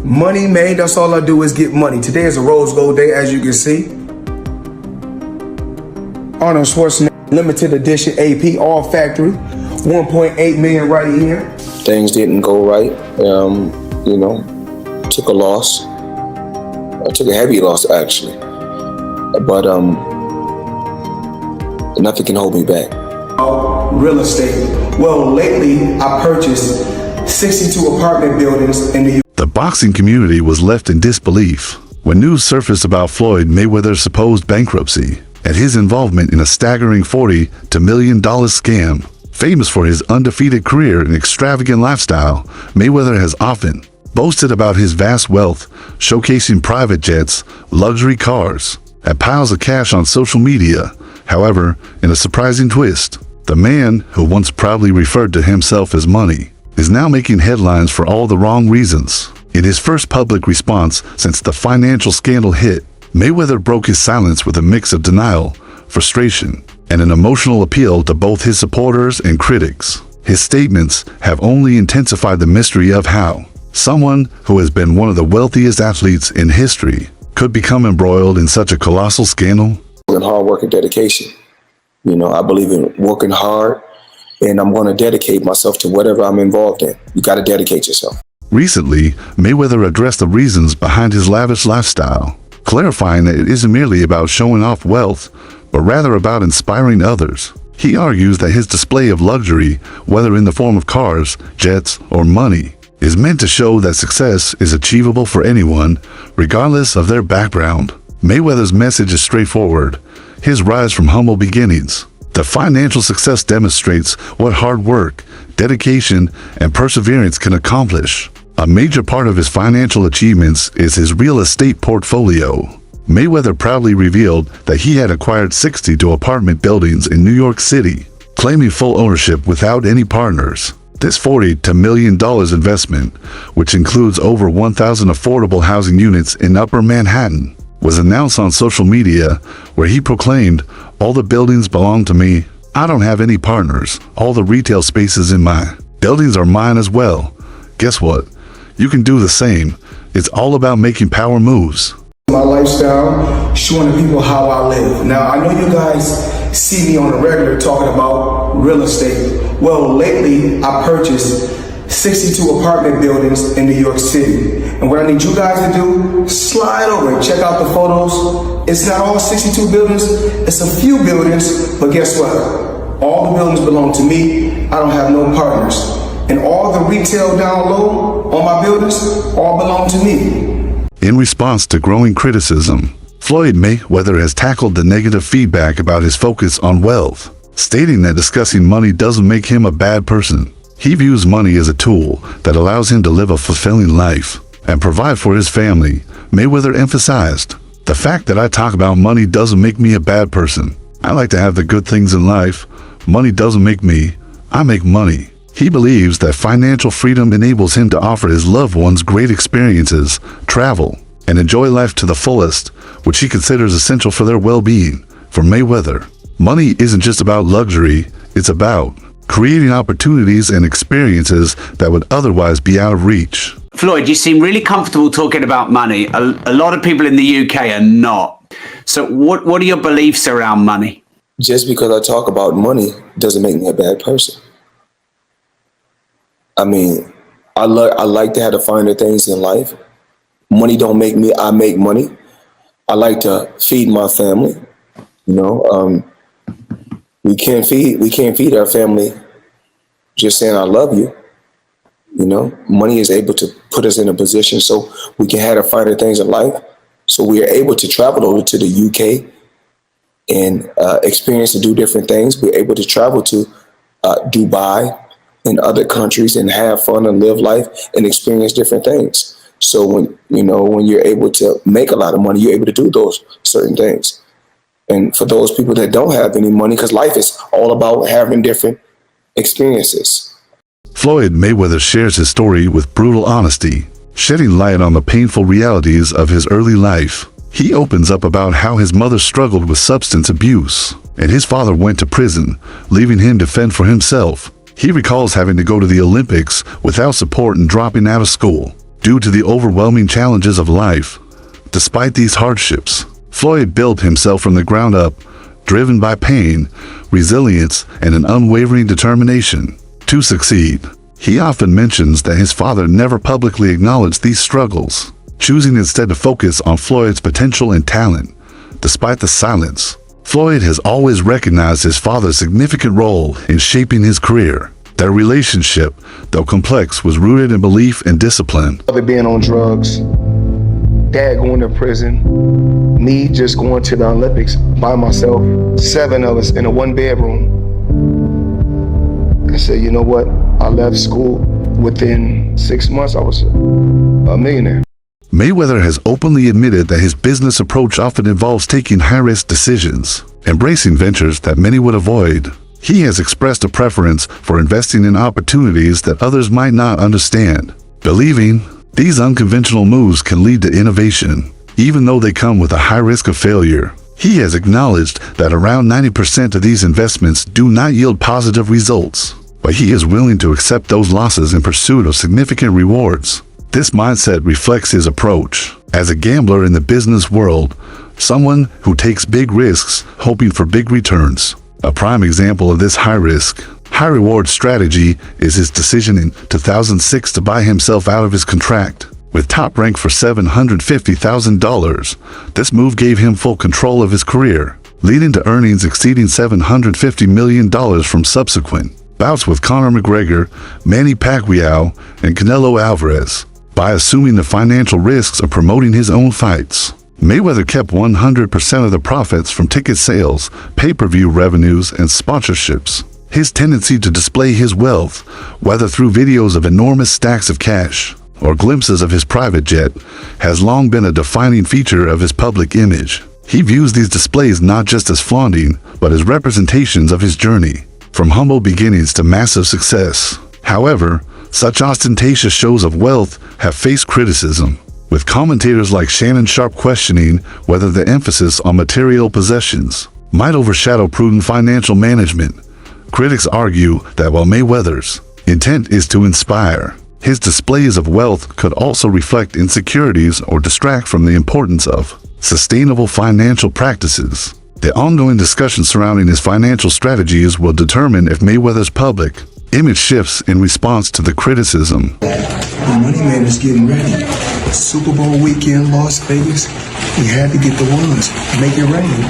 Money, man, that's all I do is get money. Today is a rose gold day, as you can see. Arnold Schwarzenegger, limited edition AP, all factory. 1.8 million right here. Things didn't go right, you know, took a loss. I took a heavy loss, actually. But nothing can hold me back. Real estate. Well, lately I purchased 62 apartment buildings in the The boxing community was left in disbelief when news surfaced about Floyd Mayweather's supposed bankruptcy and his involvement in a staggering $40 million scam. Famous for his undefeated career and extravagant lifestyle, Mayweather has often boasted about his vast wealth, showcasing private jets, luxury cars, and piles of cash on social media. However, in a surprising twist, the man who once proudly referred to himself as money is now making headlines for all the wrong reasons. In his first public response since the financial scandal hit, Mayweather broke his silence with a mix of denial, frustration, and an emotional appeal to both his supporters and critics. His statements have only intensified the mystery of how someone who has been one of the wealthiest athletes in history could become embroiled in such a colossal scandal. Hard work and dedication. You know, I believe in working hard, and I'm going to dedicate myself to whatever I'm involved in. You got to dedicate yourself. Recently, Mayweather addressed the reasons behind his lavish lifestyle, clarifying that it isn't merely about showing off wealth, but rather about inspiring others. He argues that his display of luxury, whether in the form of cars, jets, or money, is meant to show that success is achievable for anyone, regardless of their background. Mayweather's message is straightforward: his rise from humble beginnings. The financial success demonstrates what hard work, dedication, and perseverance can accomplish. A major part of his financial achievements is his real estate portfolio. Mayweather proudly revealed that he had acquired 62 apartment buildings in New York City, claiming full ownership without any partners. This $40 million investment, which includes over 1,000 affordable housing units in Upper Manhattan, was announced on social media, where he proclaimed, "All the buildings belong to me. I don't have any partners. All the retail spaces in my buildings are mine as well. Guess what? You can do the same. It's all about making power moves." My lifestyle, showing the people how I live. Now, I know you guys see me on a regular talking about real estate. Well, lately I purchased 62 apartment buildings in New York City. And what I need you guys to do, slide over and check out the photos. It's not all 62 buildings, it's a few buildings, but guess what? All the buildings belong to me. I don't have no partners. And all the retail down low on my buildings all belong to me. In response to growing criticism, Floyd Mayweather has tackled the negative feedback about his focus on wealth, stating that discussing money doesn't make him a bad person. He views money as a tool that allows him to live a fulfilling life and provide for his family. Mayweather emphasized, "The fact that I talk about money doesn't make me a bad person. I like to have the good things in life. Money doesn't make me. I make money." He believes that financial freedom enables him to offer his loved ones great experiences, travel, and enjoy life to the fullest, which he considers essential for their well-being. For Mayweather, money isn't just about luxury, it's about creating opportunities and experiences that would otherwise be out of reach. Floyd, you seem really comfortable talking about money. A lot of people in the UK are not. So what are your beliefs around money? Just because I talk about money doesn't make me a bad person. I mean, I like to have the finer things in life. Money don't make me, I make money. I like to feed my family. You know, we can't feed our family just saying I love you. You know, money is able to put us in a position so we can have the finer things in life. So we are able to travel over to the UK and experience and do different things. We're able to travel to Dubai and other countries and have fun and live life and experience different things. So when you're able to make a lot of money, you're able to do those certain things. And for those people that don't have any money, because life is all about having different experiences. Floyd Mayweather shares his story with brutal honesty, shedding light on the painful realities of his early life. He opens up about how his mother struggled with substance abuse, and his father went to prison, leaving him to fend for himself. He recalls having to go to the Olympics without support and dropping out of school. due to the overwhelming challenges of life. Despite these hardships, Floyd built himself from the ground up, driven by pain, resilience, and an unwavering determination to succeed. He often mentions that his father never publicly acknowledged these struggles, choosing instead to focus on Floyd's potential and talent. Despite the silence, Floyd has always recognized his father's significant role in shaping his career. Their relationship, though complex, was rooted in belief and discipline. Father being on drugs, dad going to prison, me just going to the Olympics by myself, 7 of us in a 1-bedroom. I said, you know what? I left school. Within 6 months, I was a millionaire. Mayweather has openly admitted that his business approach often involves taking high-risk decisions, embracing ventures that many would avoid. He has expressed a preference for investing in opportunities that others might not understand, believing these unconventional moves can lead to innovation, even though they come with a high risk of failure. He has acknowledged that around 90% of these investments do not yield positive results, but he is willing to accept those losses in pursuit of significant rewards. This mindset reflects his approach. As a gambler in the business world, someone who takes big risks hoping for big returns. A prime example of this high-risk, high-reward strategy is his decision in 2006 to buy himself out of his contract. With top rank for $750,000, this move gave him full control of his career, leading to earnings exceeding $750 million from subsequent bouts with Conor McGregor, Manny Pacquiao, and Canelo Alvarez. By assuming the financial risks of promoting his own fights, Mayweather kept 100% of the profits from ticket sales, pay-per-view revenues, and sponsorships. His tendency to display his wealth, whether through videos of enormous stacks of cash or glimpses of his private jet, has long been a defining feature of his public image. He views these displays not just as flaunting, but as representations of his journey, from humble beginnings to massive success. However, such ostentatious shows of wealth have faced criticism, with commentators like Shannon Sharp questioning whether the emphasis on material possessions might overshadow prudent financial management. Critics argue that while Mayweather's intent is to inspire, his displays of wealth could also reflect insecurities or distract from the importance of sustainable financial practices. The ongoing discussion surrounding his financial strategies will determine if Mayweather's public image shifts in response to the criticism. The Money Man is getting ready. Super Bowl weekend, Las Vegas. We had to get the ones. Make it rain.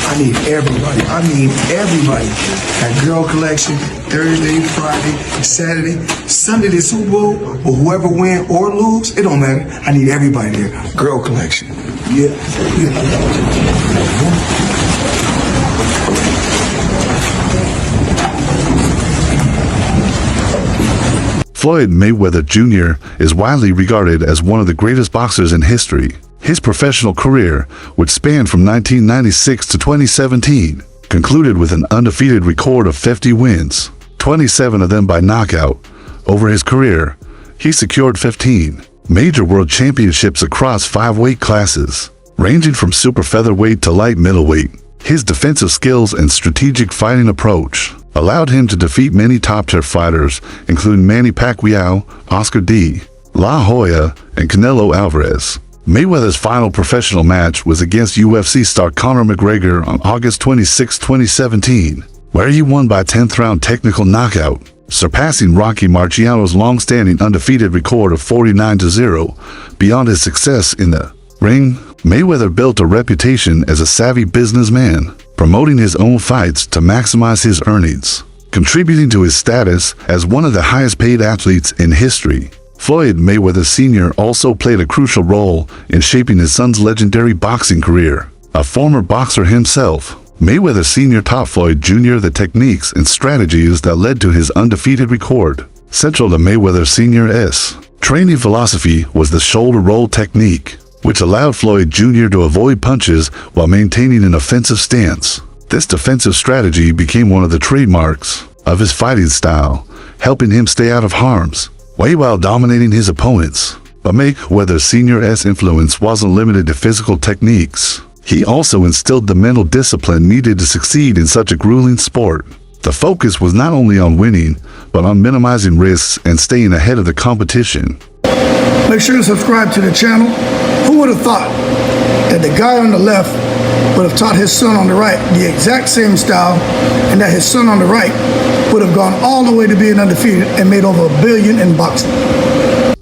I need everybody. That girl collection, Thursday, Friday, Saturday, Sunday, the Super Bowl, or whoever win or lose, it don't matter. I need everybody there. Girl collection. Yeah. Floyd Mayweather Jr. is widely regarded as one of the greatest boxers in history. His professional career, which spanned from 1996 to 2017, concluded with an undefeated record of 50 wins, 27 of them by knockout. Over his career, he secured 15 major world championships across 5 weight classes, ranging from super featherweight to light middleweight. His defensive skills and strategic fighting approach allowed him to defeat many top-tier fighters, including Manny Pacquiao, Oscar D. La Hoya, and Canelo Alvarez. Mayweather's final professional match was against UFC star Conor McGregor on August 26, 2017, where he won by 10th round technical knockout, surpassing Rocky Marciano's long-standing undefeated record of 49-0. Beyond his success in the ring, Mayweather built a reputation as a savvy businessman, promoting his own fights to maximize his earnings, contributing to his status as one of the highest-paid athletes in history. Floyd Mayweather Sr. also played a crucial role in shaping his son's legendary boxing career. A former boxer himself, Mayweather Sr. taught Floyd Jr. the techniques and strategies that led to his undefeated record. Central to Mayweather Sr.'s training philosophy was the shoulder roll technique, which allowed Floyd Jr. to avoid punches while maintaining an offensive stance. This defensive strategy became one of the trademarks of his fighting style, helping him stay out of harm's way while dominating his opponents. But Mayweather Sr.'s influence wasn't limited to physical techniques. He also instilled the mental discipline needed to succeed in such a grueling sport. The focus was not only on winning, but on minimizing risks and staying ahead of the competition. Make sure to subscribe to the channel. Who would have thought that the guy on the left would have taught his son on the right the exact same style, and that his son on the right would have gone all the way to being undefeated and made over $1 billion in boxing?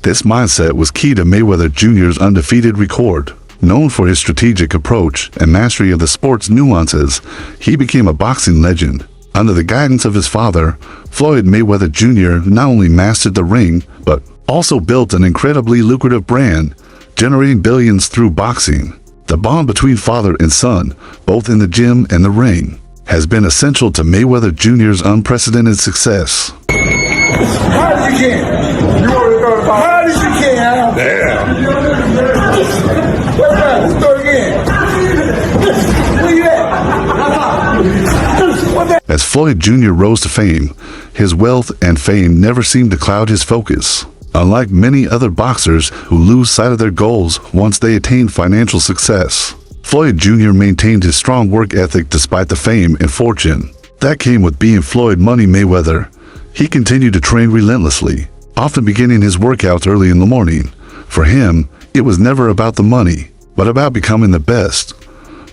This mindset was key to Mayweather Jr.'s undefeated record. Known for his strategic approach and mastery of the sport's nuances, he became a boxing legend. Under the guidance of his father, Floyd Mayweather Jr. not only mastered the ring, but also built an incredibly lucrative brand, generating billions through boxing. The bond between father and son, both in the gym and the ring, has been essential to Mayweather Jr.'s unprecedented success. Hard as you can. You want to go hard as you can. Damn. What's that? Let's go again. Where you at? As Floyd Jr. rose to fame, his wealth and fame never seemed to cloud his focus. Unlike many other boxers who lose sight of their goals once they attain financial success, Floyd Jr. maintained his strong work ethic despite the fame and fortune that came with being Floyd Money Mayweather. He continued to train relentlessly, often beginning his workouts early in the morning. For him, it was never about the money, but about becoming the best.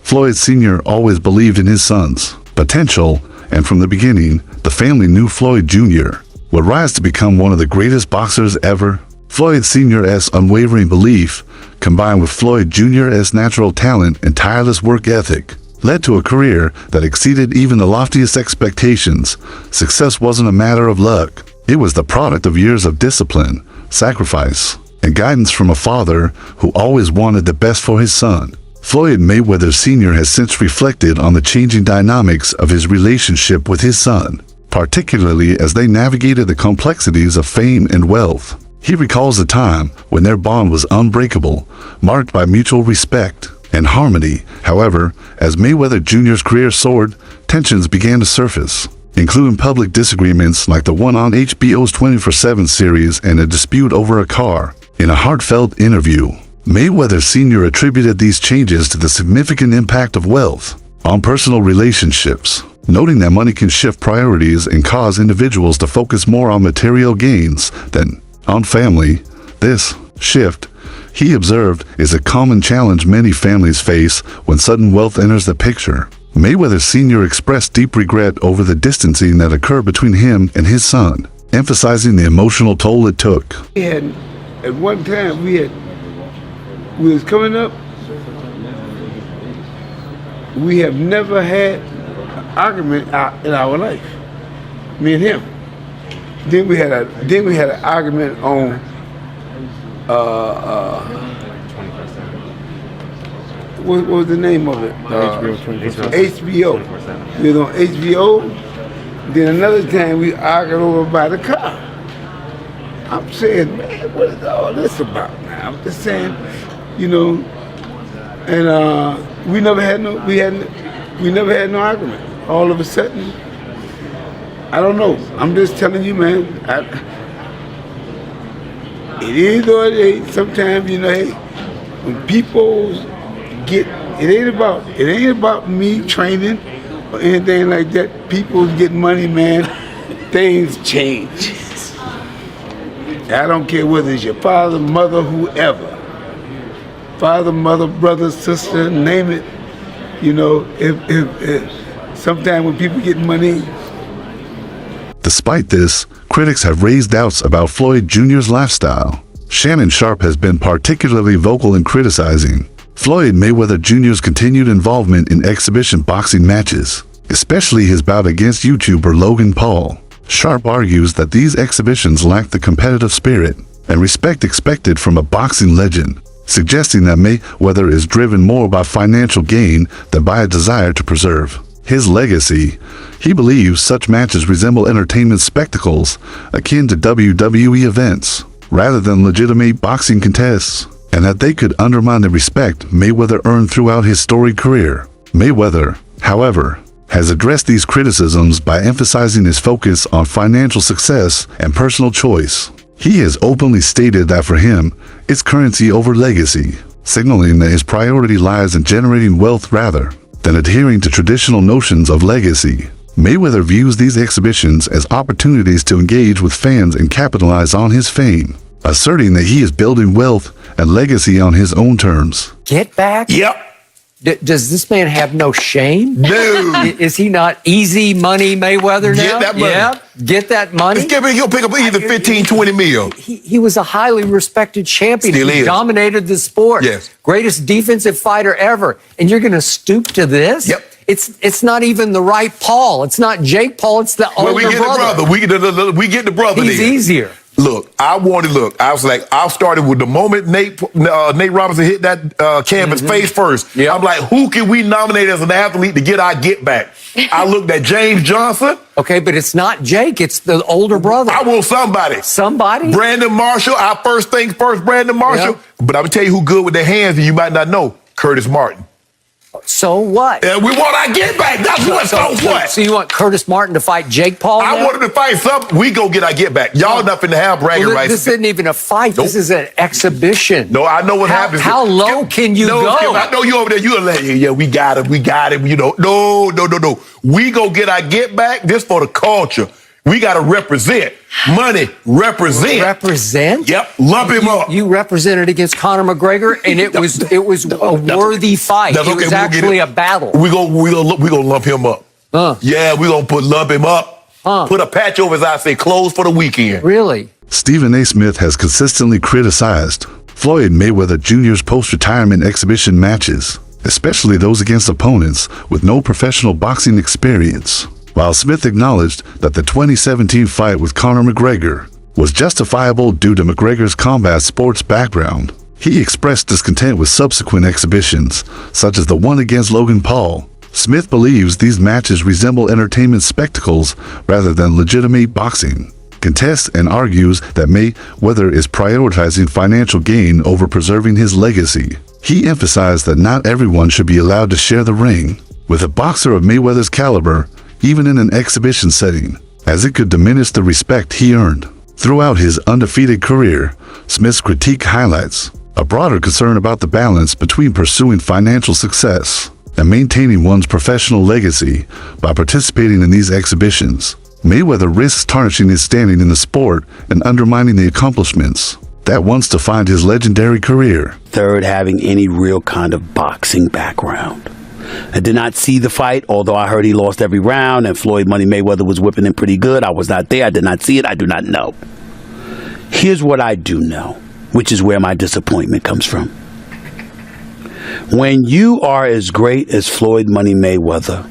Floyd Sr. always believed in his son's potential, and from the beginning, the family knew Floyd Jr. would rise to become one of the greatest boxers ever. Floyd Sr.'s unwavering belief, combined with Floyd Jr.'s natural talent and tireless work ethic, led to a career that exceeded even the loftiest expectations. Success wasn't a matter of luck. It was the product of years of discipline, sacrifice, and guidance from a father who always wanted the best for his son. Floyd Mayweather Sr. has since reflected on the changing dynamics of his relationship with his son, particularly as they navigated the complexities of fame and wealth. He recalls a time when their bond was unbreakable, marked by mutual respect and harmony. However, as Mayweather Jr.'s career soared, tensions began to surface, including public disagreements like the one on HBO's 24/7 series and a dispute over a car. In a heartfelt interview, Mayweather Sr. attributed these changes to the significant impact of wealth on personal relationships, noting that money can shift priorities and cause individuals to focus more on material gains than on family. This shift, he observed, is a common challenge many families face when sudden wealth enters the picture. Mayweather Sr. expressed deep regret over the distancing that occurred between him and his son, emphasizing the emotional toll it took. At one time we was coming up. We have never had an argument in our life, me and him. Then we had an argument on what was the name of it? HBO. We was on HBO. Then another time we argued over by the car. I'm saying, man, what is all this about now? I'm just saying, you know, and we never had no argument. All of a sudden, I don't know. I'm just telling you, man. It is what it is. Sometimes, you know, hey, when people get, it ain't about me training or anything like that. People get money, man. Things change. I don't care whether it's your father, mother, whoever. Father, mother, brother, sister, name it. You know, if sometimes when people get money. Despite this, critics have raised doubts about Floyd Jr.'s lifestyle. Shannon Sharpe has been particularly vocal in criticizing Floyd Mayweather Jr.'s continued involvement in exhibition boxing matches, especially his bout against YouTuber Logan Paul. Sharpe argues that these exhibitions lack the competitive spirit and respect expected from a boxing legend, suggesting that Mayweather is driven more by financial gain than by a desire to preserve his legacy. He believes such matches resemble entertainment spectacles akin to WWE events, rather than legitimate boxing contests, and that they could undermine the respect Mayweather earned throughout his storied career. Mayweather, however, has addressed these criticisms by emphasizing his focus on financial success and personal choice. He has openly stated that for him, it's currency over legacy, signaling that his priority lies in generating wealth rather than adhering to traditional notions of legacy. Mayweather views these exhibitions as opportunities to engage with fans and capitalize on his fame, asserting that he is building wealth and legacy on his own terms. Get back? Yep. Does this man have no shame? No. Is he not easy money Mayweather now? Get that money. Yeah, get that money. He'll pick up either 15, 20 mil. He was a highly respected champion. Still He is. dominated the sport. Yes. Greatest defensive fighter ever. And you're going to stoop to this? Yep. It's not even the right Paul. It's not Jake Paul. It's the older Well, we get brother. the brother. We get the brother. He's then. easier. Look, I was like, I started with the moment Nate Robinson hit that canvas face first. Yep. I'm like, who can we nominate as an athlete to get our get back? I looked at James Johnson. Okay, but it's not Jake. It's the older brother. I want somebody. Somebody? Brandon Marshall. Our first things first, Brandon Marshall. Yep. But I'm gonna tell you who good with their hands, and you might not know. Curtis Martin. So what? And we want our get back. That's what's so what. So you want Curtis Martin to fight Jake Paul I now? wanted to fight something. We go get our get back. Y'all not finna have bragging Well, rights. this isn't even a fight. Nope. This is an exhibition. No, I know what happens. How low can you go? Skip, I know you over there. You're like, yeah, we got it. You know, no. We go get our get back. This for the culture. We got to represent. Money, represent. Represent? Yep, lump him up. You represented against Conor McGregor, and it was a worthy fight. That's It okay, was we'll actually get it. a battle. We gonna lump him up. Yeah, we gonna lump him up. Put a patch over his eye, say closed for the weekend. Really? Stephen A. Smith has consistently criticized Floyd Mayweather Jr.'s post-retirement exhibition matches, especially those against opponents with no professional boxing experience. While Smith acknowledged that the 2017 fight with Conor McGregor was justifiable due to McGregor's combat sports background, he expressed discontent with subsequent exhibitions, such as the one against Logan Paul. Smith believes these matches resemble entertainment spectacles rather than legitimate boxing, contests and argues that Mayweather is prioritizing financial gain over preserving his legacy. He emphasized that not everyone should be allowed to share the ring with a boxer of Mayweather's caliber, even in an exhibition setting, as it could diminish the respect he earned. Throughout his undefeated career, Smith's critique highlights a broader concern about the balance between pursuing financial success and maintaining one's professional legacy by participating in these exhibitions. Mayweather risks tarnishing his standing in the sport and undermining the accomplishments that once defined his legendary career. Third, having any real kind of boxing background. I did not see the fight, although I heard he lost every round and Floyd Money Mayweather was whipping him pretty good. I was not there. I did not see it. I do not know. Here's what I do know, which is where my disappointment comes from. When you are as great as Floyd Money Mayweather,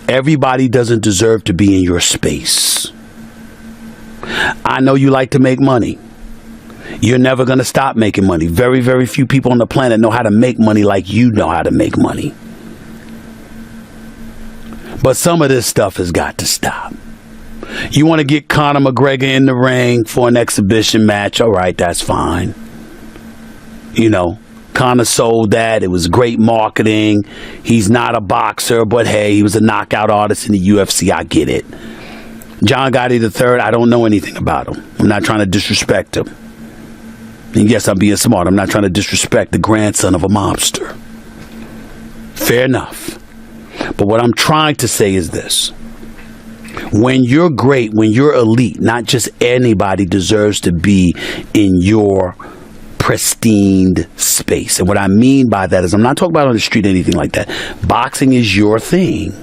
everybody doesn't deserve to be in your space. I know you like to make money. You're never going to stop making money. Very, very few people on the planet know how to make money like you know how to make money. But some of this stuff has got to stop. You want to get Conor McGregor in the ring for an exhibition match? All right, that's fine. You know, Conor sold that. It was great marketing. He's not a boxer, but hey, he was a knockout artist in the UFC. I get it. John Gotti III, I don't know anything about him. I'm not trying to disrespect him. And yes, I'm being smart. I'm not trying to disrespect the grandson of a mobster. Fair enough. But what I'm trying to say is this. When you're great, when you're elite, not just anybody deserves to be in your pristine space. And what I mean by that is I'm not talking about on the street or anything like that. Boxing is your thing.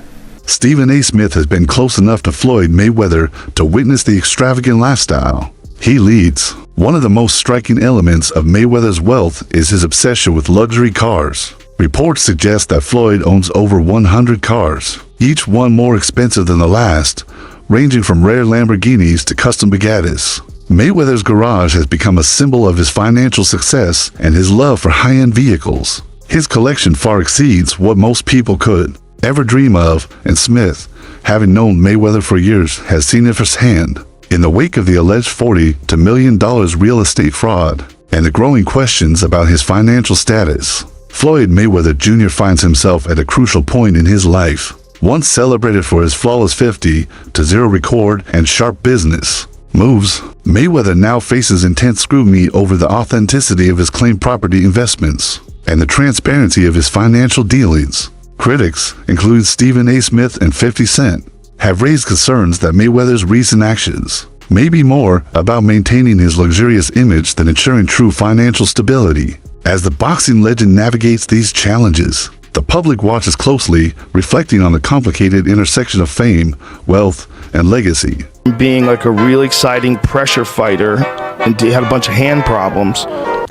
Stephen A. Smith has been close enough to Floyd Mayweather to witness the extravagant lifestyle he leads. One of the most striking elements of Mayweather's wealth is his obsession with luxury cars. Reports suggest that Floyd owns over 100 cars, each one more expensive than the last, ranging from rare Lamborghinis to custom Bugattis. Mayweather's garage has become a symbol of his financial success and his love for high-end vehicles. His collection far exceeds what most people could ever dream of, and Smith, having known Mayweather for years, has seen it firsthand. In the wake of the alleged $40 million real estate fraud and the growing questions about his financial status, Floyd Mayweather Jr. finds himself at a crucial point in his life. Once celebrated for his flawless 50-0 record and sharp business moves, Mayweather now faces intense scrutiny over the authenticity of his claimed property investments and the transparency of his financial dealings. Critics, including Stephen A. Smith and 50 Cent, have raised concerns that Mayweather's recent actions may be more about maintaining his luxurious image than ensuring true financial stability. As the boxing legend navigates these challenges, the public watches closely, reflecting on the complicated intersection of fame, wealth, and legacy. Being like a really exciting pressure fighter and had a bunch of hand problems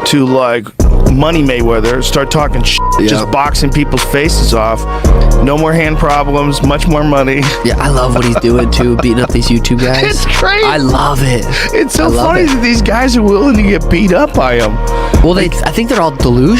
to like Money Mayweather, start talking shit, just boxing people's faces off. No more hand problems, much more money. Yeah, I love what he's doing too, beating up these YouTube guys. It's crazy. I love it. It's so funny that these guys are willing to get beat up by him. Well, I think they're all delusional.